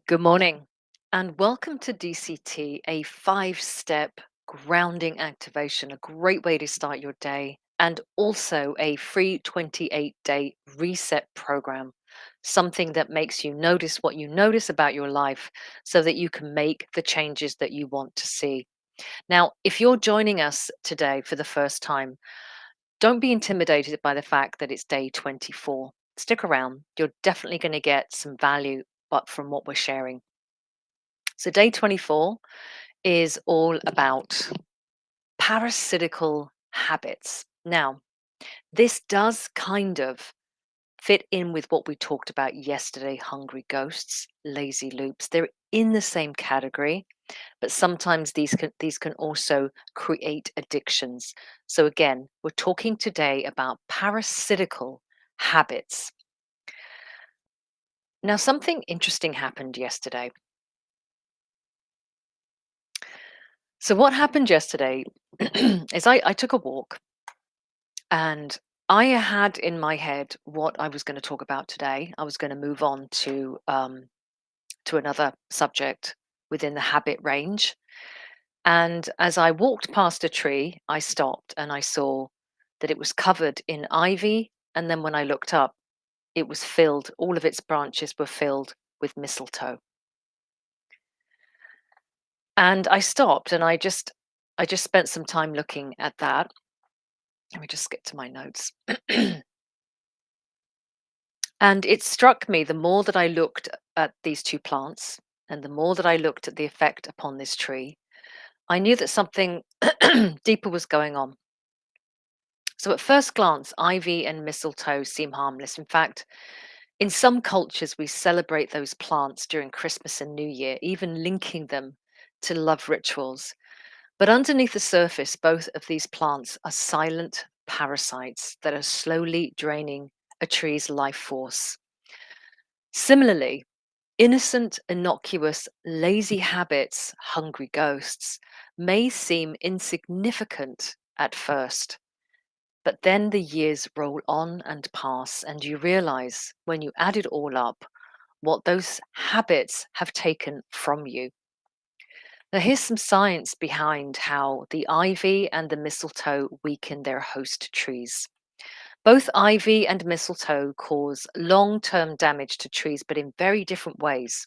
Good morning, and welcome to DCT, a 5 step grounding activation, a great way to start your day, and also a free 28-day reset program, something that makes you notice what you notice about your life so that you can make the changes that you want to see. Now, if you're joining us today for the first time, don't be intimidated by the fact that it's day 24. Stick around, you're definitely going to get some value but from what we're sharing. So, day 24 is all about parasitical habits. Now, this does kind of fit in with what we talked about yesterday, hungry ghosts, lazy loops. They're in the same category, but sometimes these can also create addictions. So again, we're talking today about parasitical habits. Now, something interesting happened yesterday. So what happened yesterday is I took a walk. And I had in my head what I was going to talk about today. I was going to move on to another subject within the habit range. And as I walked past a tree, I stopped and I saw that it was covered in ivy. And then when I looked up, it was filled, all of its branches were filled with mistletoe. And I stopped and I just spent some time looking at that. Let me just get to my notes. And it struck me the more that I looked at these two plants and the more that I looked at the effect upon this tree, I knew that something deeper was going on. So, at first glance, ivy and mistletoe seem harmless. In fact, in some cultures, we celebrate those plants during Christmas and New Year, even linking them to love rituals. But underneath the surface, both of these plants are silent parasites that are slowly draining a tree's life force. Similarly, innocent, innocuous, lazy habits, hungry ghosts, may seem insignificant at first, but then the years roll on and pass, and you realize when you add it all up what those habits have taken from you. Now, here's some science behind how the ivy and the mistletoe weaken their host trees. Both ivy and mistletoe cause long term damage to trees, but in very different ways.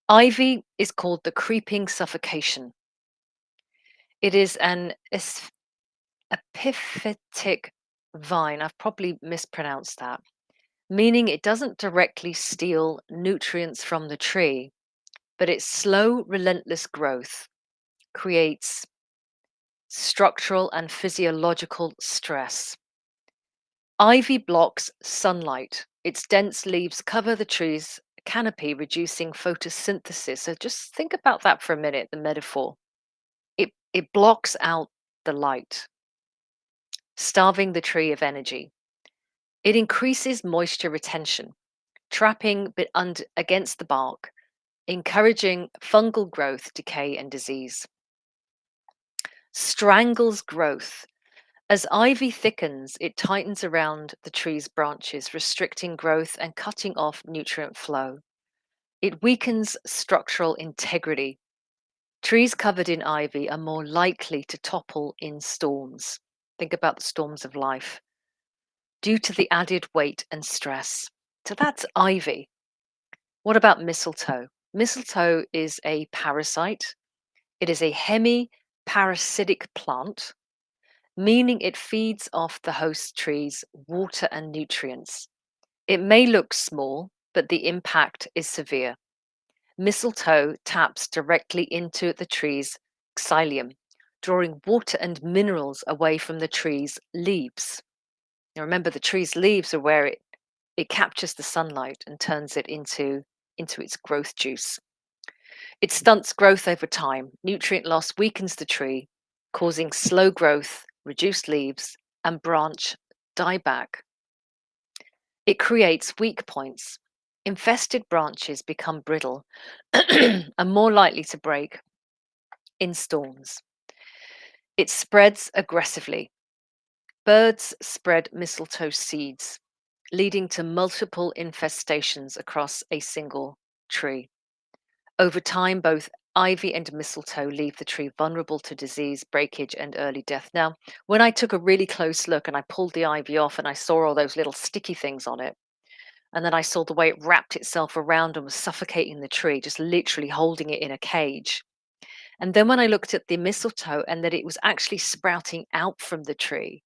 Ivy is called the creeping suffocation. It is an epiphytic vine. I've probably mispronounced that, meaning it doesn't directly steal nutrients from the tree, but its slow, relentless growth creates structural and physiological stress. Ivy blocks sunlight. Its dense leaves cover the tree's canopy, reducing photosynthesis. So just think about that for a minute, the metaphor. It blocks out the light, starving the tree of energy. It increases moisture retention, trapping against the bark, encouraging fungal growth, decay, and disease. Strangles growth. As ivy thickens, it tightens around the tree's branches, restricting growth and cutting off nutrient flow. It weakens structural integrity. Trees covered in ivy are more likely to topple in storms. Think about the storms of life due to the added weight and stress. So that's ivy. What about mistletoe? Mistletoe is a parasite. It is a hemi-parasitic plant, meaning it feeds off the host tree's water and nutrients. It may look small, but the impact is severe. Mistletoe taps directly into the tree's xylem, drawing water and minerals away from the tree's leaves. Now remember, the tree's leaves are where it captures the sunlight and turns it into its growth juice. It stunts growth over time. Nutrient loss weakens the tree, causing slow growth, reduced leaves, and branch dieback. It creates weak points. Infested branches become brittle and more likely to break in storms. It spreads aggressively. Birds spread mistletoe seeds, leading to multiple infestations across a single tree. Over time, both ivy and mistletoe leave the tree vulnerable to disease, breakage, and early death. Now, when I took a really close look and I pulled the ivy off and I saw all those little sticky things on it, and then I saw the way it wrapped itself around and was suffocating the tree, just literally holding it in a cage. And then when I looked at the mistletoe and that it was actually sprouting out from the tree,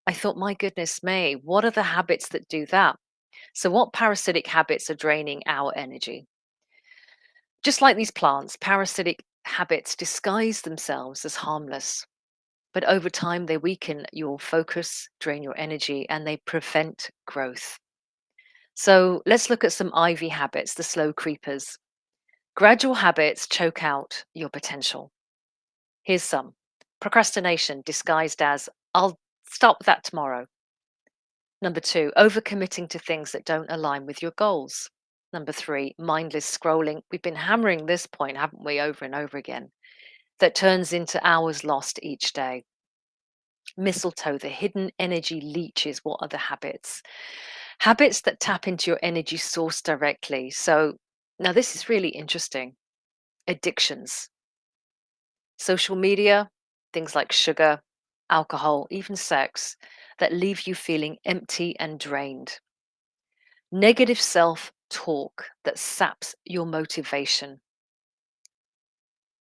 I thought, my goodness me, what are the habits that do that? So, what parasitic habits are draining our energy? Just like these plants, parasitic habits disguise themselves as harmless, but over time they weaken your focus, drain your energy, and they prevent growth. So, let's look at some ivy habits, the slow creepers. Gradual habits choke out your potential. Here's some: procrastination disguised as I'll start with that tomorrow. Number two, overcommitting to things that don't align with your goals. Number three, mindless scrolling. We've been hammering this point, haven't we, over and over again, that turns into hours lost each day. Mistletoe, the hidden energy leeches. What are the habits? Habits that tap into your energy source directly. So now this is really interesting. Addictions, social media, things like sugar, alcohol, even sex, that leave you feeling empty and drained. Negative self talk that saps your motivation.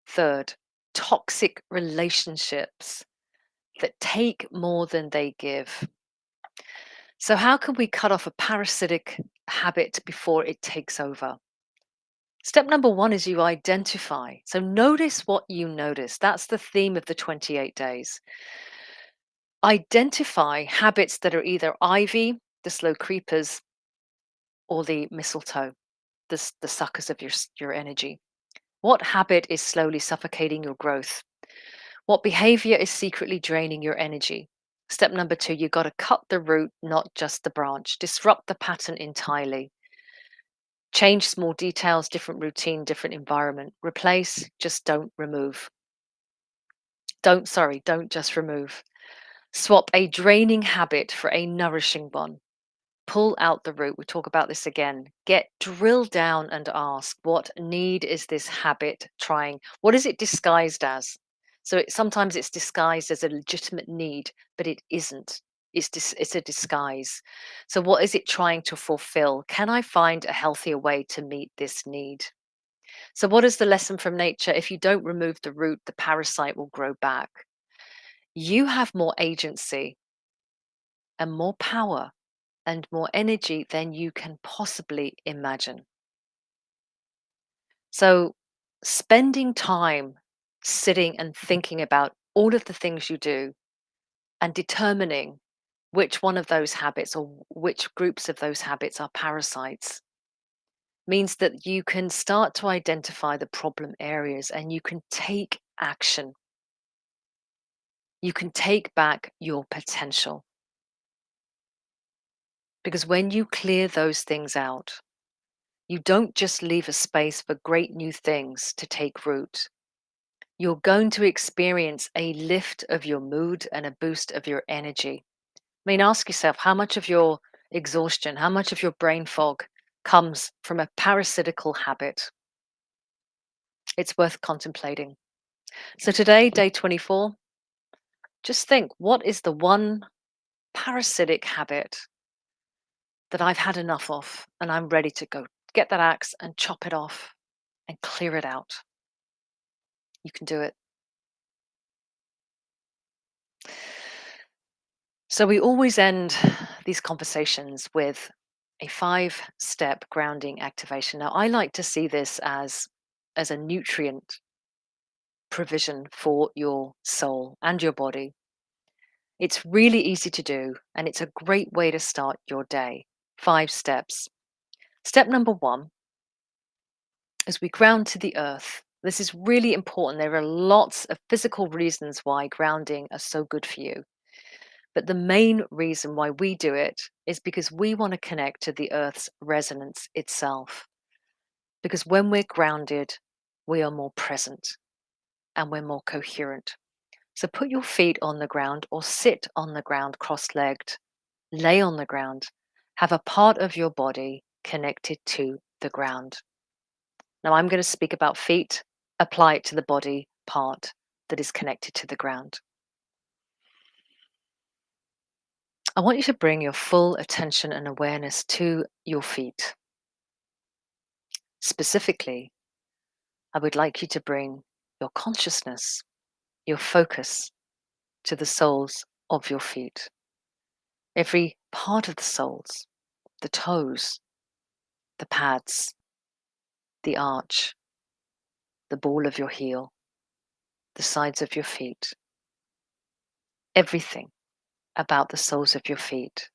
Third, toxic relationships that take more than they give. So, how can we cut off a parasitic habit before it takes over? Step number one is you identify. So, notice what you notice. That's the theme of the 28 days. Identify habits that are either ivy, the slow creepers, or the mistletoe, the suckers of your energy. What habit is slowly suffocating your growth? What behavior is secretly draining your energy? Step number two, you got to cut the root, not just the branch. Disrupt the pattern entirely. Change small details, different routine, different environment. Replace, just don't remove. Don't just remove. Swap a draining habit for a nourishing one. Pull out the root. We talk about this again. Drill down and ask, what need is this habit trying? What is it disguised as? So sometimes it's disguised as a legitimate need, but it isn't. It's a disguise. So what is it trying to fulfill? Can I find a healthier way to meet this need? So what is the lesson from nature? If you don't remove the root, the parasite will grow back. You have more agency and more power and more energy than you can possibly imagine. So, spending time sitting and thinking about all of the things you do and determining which one of those habits or which groups of those habits are parasites means that you can start to identify the problem areas and you can take action. You can take back your potential. Because when you clear those things out, you don't just leave a space for great new things to take root. You're going to experience a lift of your mood and a boost of your energy. I mean, ask yourself how much of your exhaustion, how much of your brain fog comes from a parasitical habit. It's worth contemplating. So today, day 24, just think, what is the one parasitic habit that I've had enough of and I'm ready to go get that axe and chop it off and clear it out? You can do it. So we always end these conversations with a 5-step grounding activation. Now, I like to see this as a nutrient provision for your soul and your body. It's really easy to do, and it's a great way to start your day. 5 steps. Step number 1 is we ground to the earth. This is really important. There are lots of physical reasons why grounding is so good for you. But the main reason why we do it is because we want to connect to the earth's resonance itself. Because when we're grounded, we are more present and we're more coherent. So put your feet on the ground or sit on the ground cross-legged, lay on the ground, have a part of your body connected to the ground. Now I'm going to speak about feet. Apply it to the body part that is connected to the ground. I want you to bring your full attention and awareness to your feet. Specifically, I would like you to bring your consciousness, your focus to the soles of your feet. Every part of the soles, the toes, the pads, the arch, the ball of your heel, the sides of your feet, everything about the soles of your feet.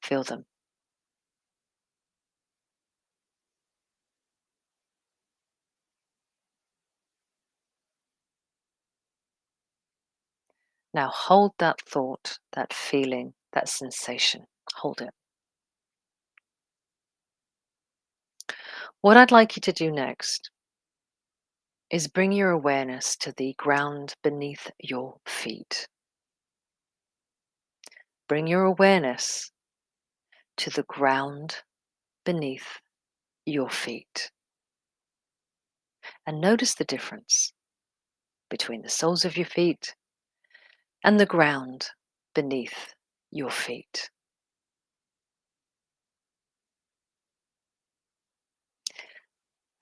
Feel them. Now hold that thought, that feeling, that sensation. Hold it. What I'd like you to do next is bring your awareness to the ground beneath your feet. Bring your awareness to the ground beneath your feet. And notice the difference between the soles of your feet and the ground beneath your feet.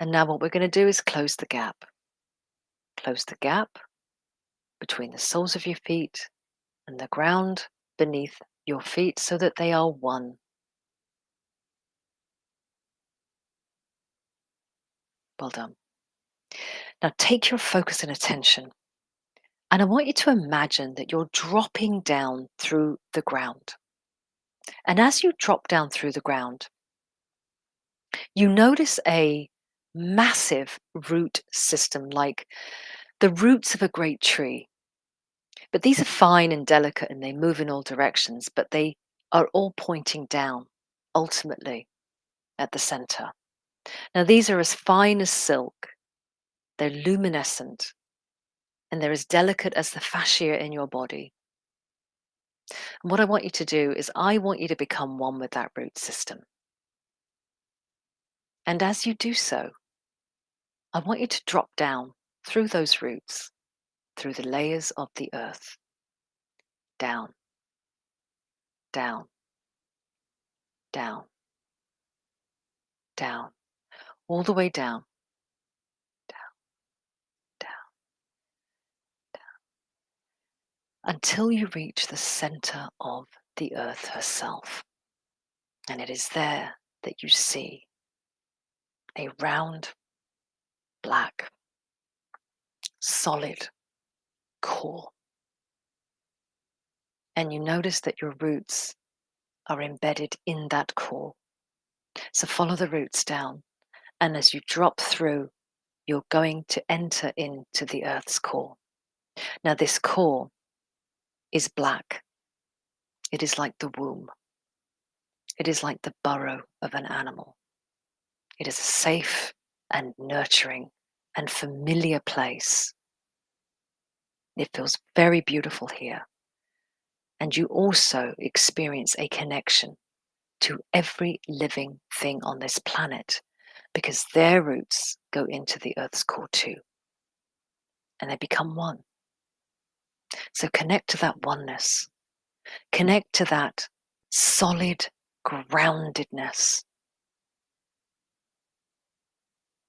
And now what we're going to do is close the gap. Close the gap between the soles of your feet and the ground beneath your feet so that they are one. Well done. Now take your focus and attention, and I want you to imagine that you're dropping down through the ground. And as you drop down through the ground, you notice a massive root system like the roots of a great tree. But these are fine and delicate and they move in all directions, but they are all pointing down, ultimately, at the center. Now, these are as fine as silk, they're luminescent, and they're as delicate as the fascia in your body. And what I want you to do is I want you to become one with that root system. And as you do so, I want you to drop down through those roots, through the layers of the earth, down, down, down, down, all the way down, down, down, down, until you reach the center of the earth herself. And it is there that you see a round, black, solid core. And you notice that your roots are embedded in that core. So follow the roots down. And as you drop through, you're going to enter into the earth's core. Now, this core is black. It is like the womb. It is like the burrow of an animal. It is a safe and nurturing and familiar place. It feels very beautiful here. And you also experience a connection to every living thing on this planet because their roots go into the earth's core too. And they become one. So connect to that oneness. Connect to that solid groundedness.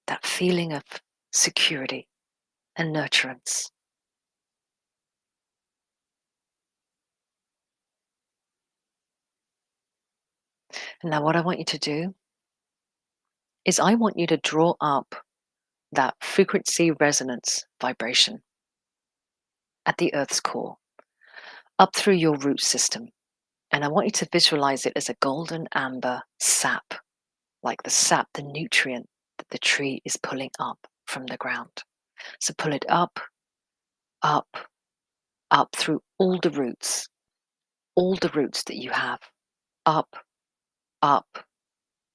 That feeling of security and nurturance. And now what I want you to do is I want you to draw up that frequency resonance vibration at the earth's core, up through your root system. And I want you to visualize it as a golden amber sap, like the sap, the nutrient that the tree is pulling up from the ground. So pull it up, up, up through all the roots that you have, up, up,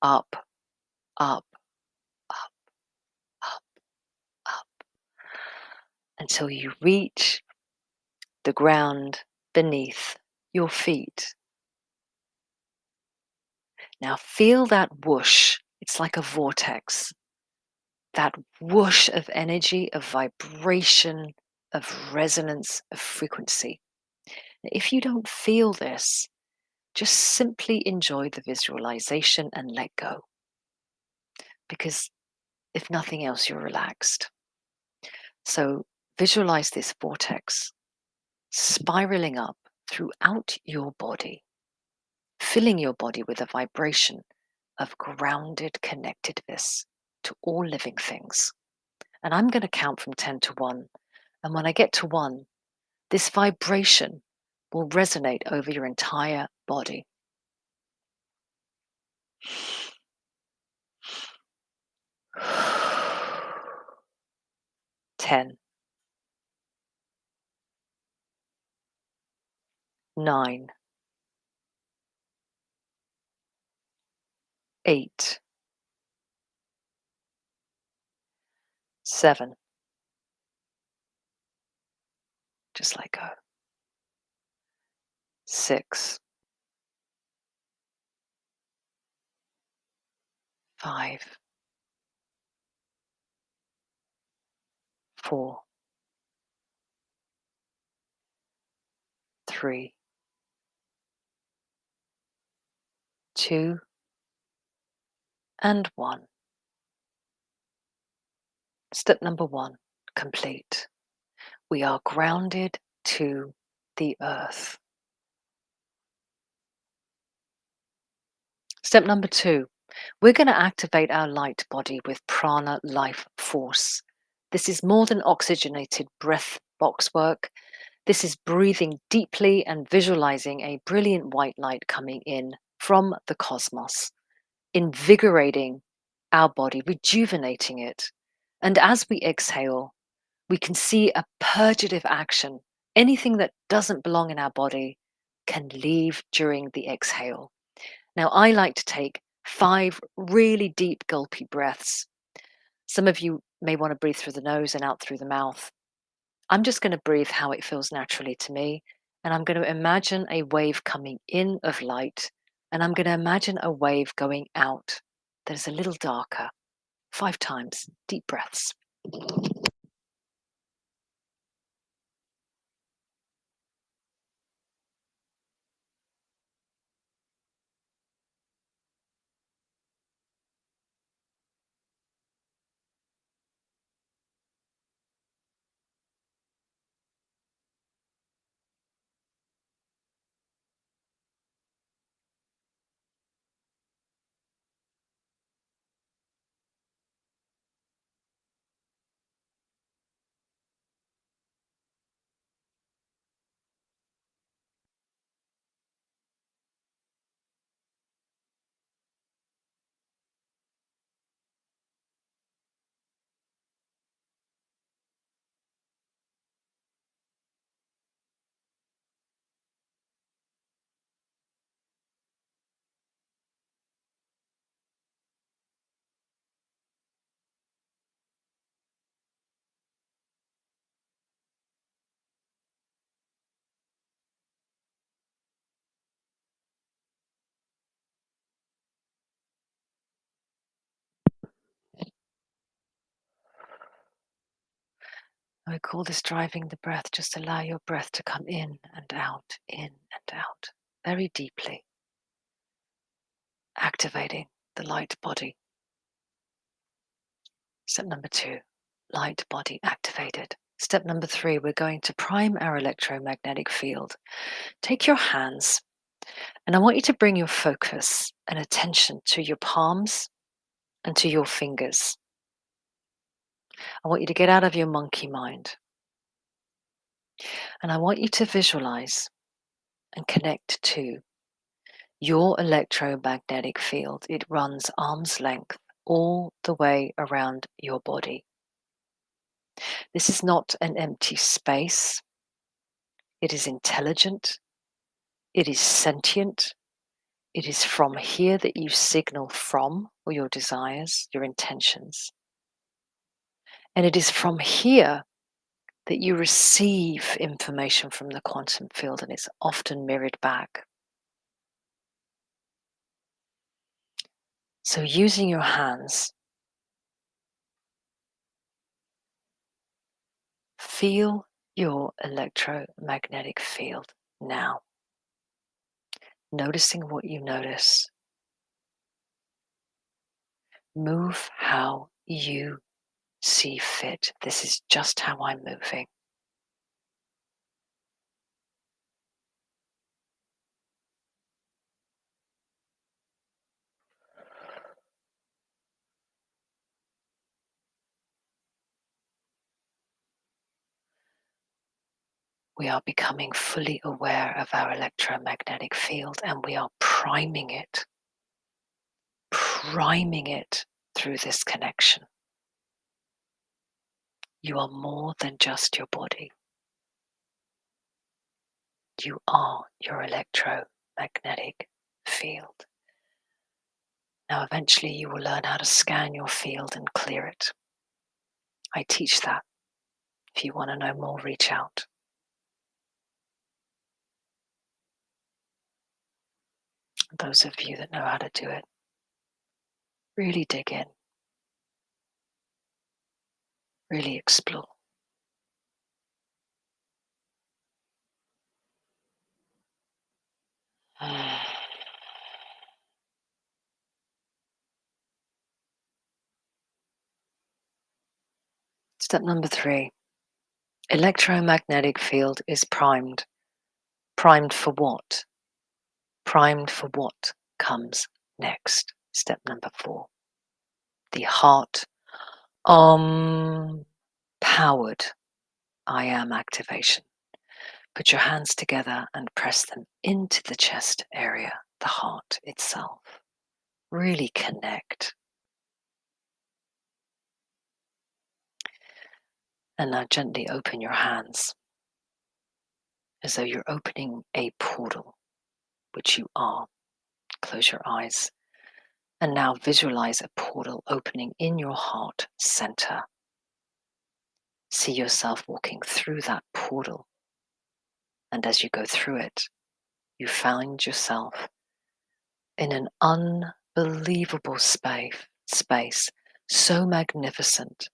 up, up, up, up, up, until you reach the ground beneath your feet. Now feel that whoosh. It's like a vortex, that whoosh of energy, of vibration, of resonance, of frequency. If you don't feel this, just simply enjoy the visualization and let go. Because if nothing else, you're relaxed. So visualize this vortex spiraling up throughout your body, filling your body with a vibration of grounded connectedness to all living things. And I'm going to count from 10 to 1. And when I get to 1, this vibration will resonate over your entire body. 10, 9, 8, 7, just let go. 6, 5, 4, 3, 2, and 1. Step number 1, complete. We are grounded to the earth. Step number 2, we're going to activate our light body with prana life force. This is more than oxygenated breath box work. This is breathing deeply and visualizing a brilliant white light coming in from the cosmos, invigorating our body, rejuvenating it. And as we exhale, we can see a purgative action. Anything that doesn't belong in our body can leave during the exhale. Now, I like to take 5 really deep, gulpy breaths. Some of you may want to breathe through the nose and out through the mouth. I'm just going to breathe how it feels naturally to me. And I'm going to imagine a wave coming in of light. And I'm going to imagine a wave going out that is a little darker. 5 times, deep breaths. I call this driving the breath. Just allow your breath to come in and out, very deeply, activating the light body. Step number 2, light body activated. Step number 3, we're going to prime our electromagnetic field. Take your hands, and I want you to bring your focus and attention to your palms and to your fingers. I want you to get out of your monkey mind. And I want you to visualize and connect to your electromagnetic field. It runs arm's length all the way around your body. This is not an empty space. It is intelligent. It is sentient. It is from here that you signal from, or your desires, your intentions. And it is from here that you receive information from the quantum field, and it's often mirrored back. So using your hands, feel your electromagnetic field now, noticing what you notice. Move how you see fit. This is just how I'm moving. We are becoming fully aware of our electromagnetic field, and we are priming it through this connection. You are more than just your body. You are your electromagnetic field. Now, eventually you will learn how to scan your field and clear it. I teach that. If you want to know more, reach out. Those of you that know how to do it, really dig in. Really explore. Step number 3. Electromagnetic field is primed. Primed for what? Primed for what comes next. Step number 4. The heart powered I am activation. Put your hands together and press them into the chest area, the heart itself. Really connect. And now gently open your hands as though you're opening a portal, which you are. Close your eyes. And now visualize a portal opening in your heart center. See yourself walking through that portal. And as you go through it, you find yourself in an unbelievable space, so magnificent,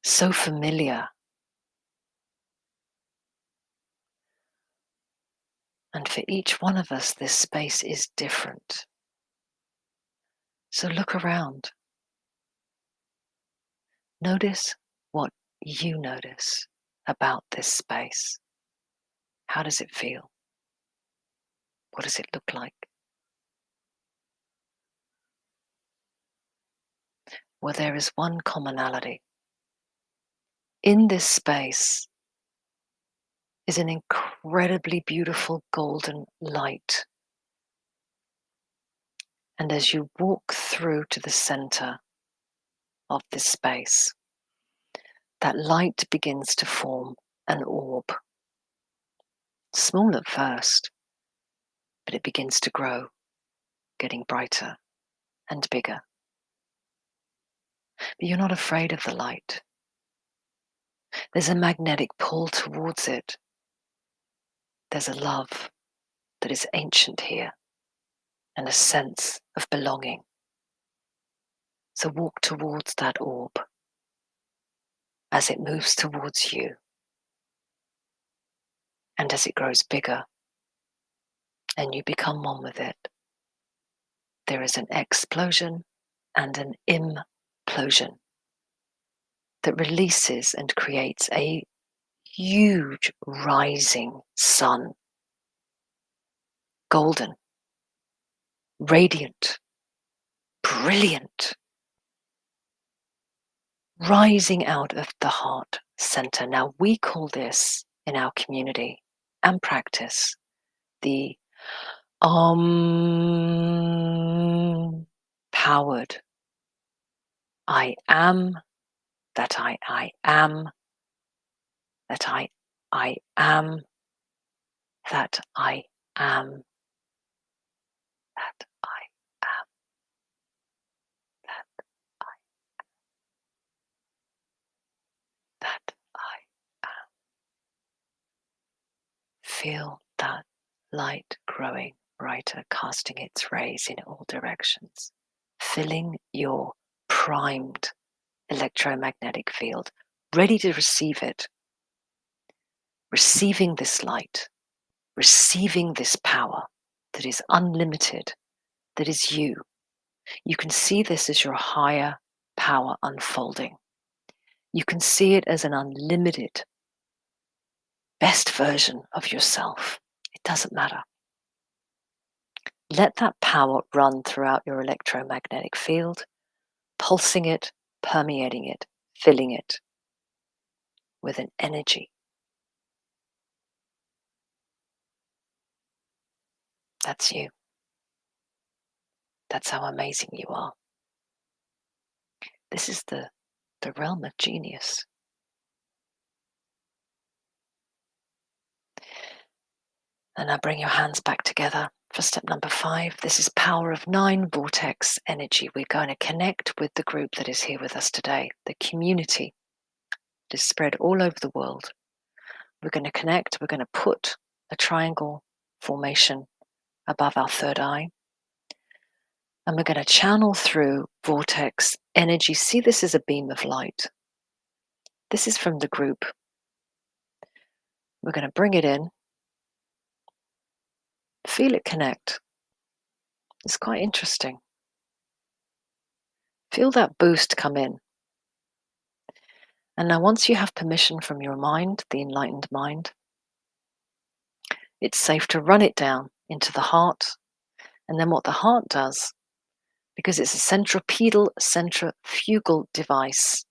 so familiar. And for each one of us, this space is different. So look around. Notice what you notice about this space. How does it feel? What does it look like? Well, there is one commonality. In this space is an incredibly beautiful golden light. And as you walk through to the center of this space, that light begins to form an orb. Small at first, but it begins to grow, getting brighter and bigger. But you're not afraid of the light. There's a magnetic pull towards it. There's a love that is ancient here and a sense of belonging. So walk towards that orb as it moves towards you. And as it grows bigger and you become one with it, there is an explosion and an implosion that releases and creates a huge rising sun. Golden, radiant, brilliant, rising out of the heart center. Now we call this in our community and practice the powered I am, that I am, that I am, that I am, that I am, that I, that I am. Feel that light growing brighter, casting its rays in all directions, filling your primed electromagnetic field, ready to receive it, receiving this light, receiving this power that is unlimited, that is you. You can see this as your higher power unfolding. You can see it as an unlimited, best version of yourself. It doesn't matter. Let that power run throughout your electromagnetic field, pulsing it, permeating it, filling it with an energy. That's you. That's how amazing you are. This is the realm of genius. And now bring your hands back together for step number 5. This is Power of 9 Vortex Energy. We're going to connect with the group that is here with us today, the community that is spread all over the world. We're going to connect. We're going to put a triangle formation above our third eye. And we're going to channel through vortex energy. See this as a beam of light. This is from the group. We're going to bring it in. Feel it connect. It's quite interesting. Feel that boost come in. And now once you have permission from your mind, the enlightened mind, it's safe to run it down into the heart. And then what the heart does, because it's a centrifugal device,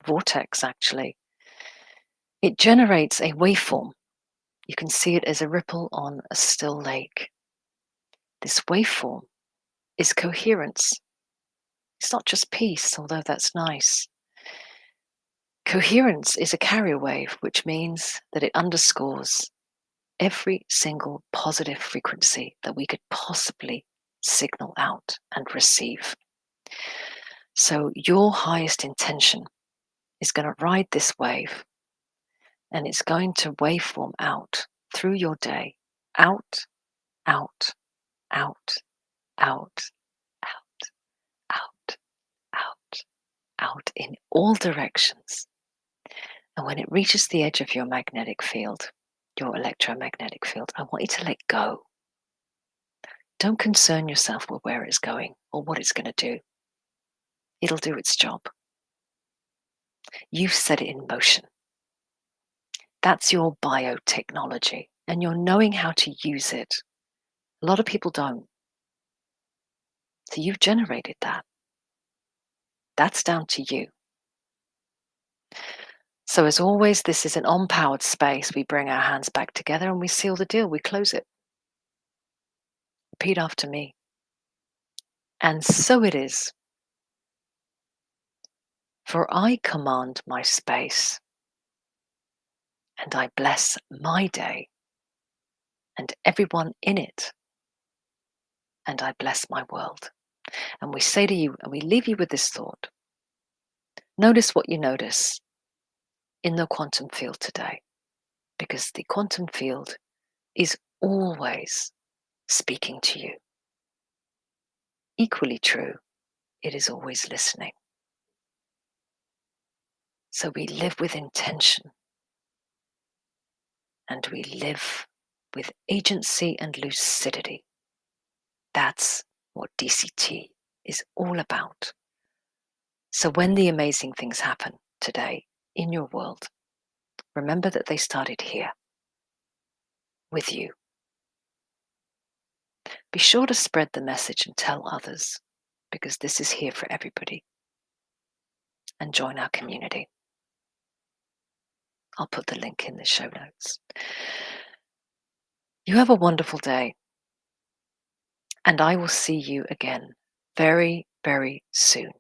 vortex actually, it generates a waveform. You can see it as a ripple on a still lake. This waveform is coherence. It's not just peace, although that's nice. Coherence is a carrier wave, which means that it underscores every single positive frequency that we could possibly signal out and receive. So your highest intention is going to ride this wave, and it's going to waveform out through your day, out, out, out, out, out, out, out, out in all directions. And when it reaches the edge of your magnetic field, your electromagnetic field, I want you to let go. Don't concern yourself with where it's going or what it's going to do. It'll do its job. You've set it in motion. That's your biotechnology, and you're knowing how to use it. A lot of people don't. So you've generated that. That's down to you. So as always, this is an on-powered space. We bring our hands back together and we seal the deal. We close it. Repeat after me. And so it is. For I command my space, and I bless my day and everyone in it, and I bless my world. And we say to you, and we leave you with this thought. Notice what you notice in the quantum field today, because the quantum field is always speaking to you. Equally true, it is always listening. So we live with intention, and we live with agency and lucidity. That's what DCT is all about. So when the amazing things happen today in your world, remember that they started here with you. Be sure to spread the message and tell others, because this is here for everybody. And join our community. I'll put the link in the show notes. You have a wonderful day, and I will see you again very, very soon.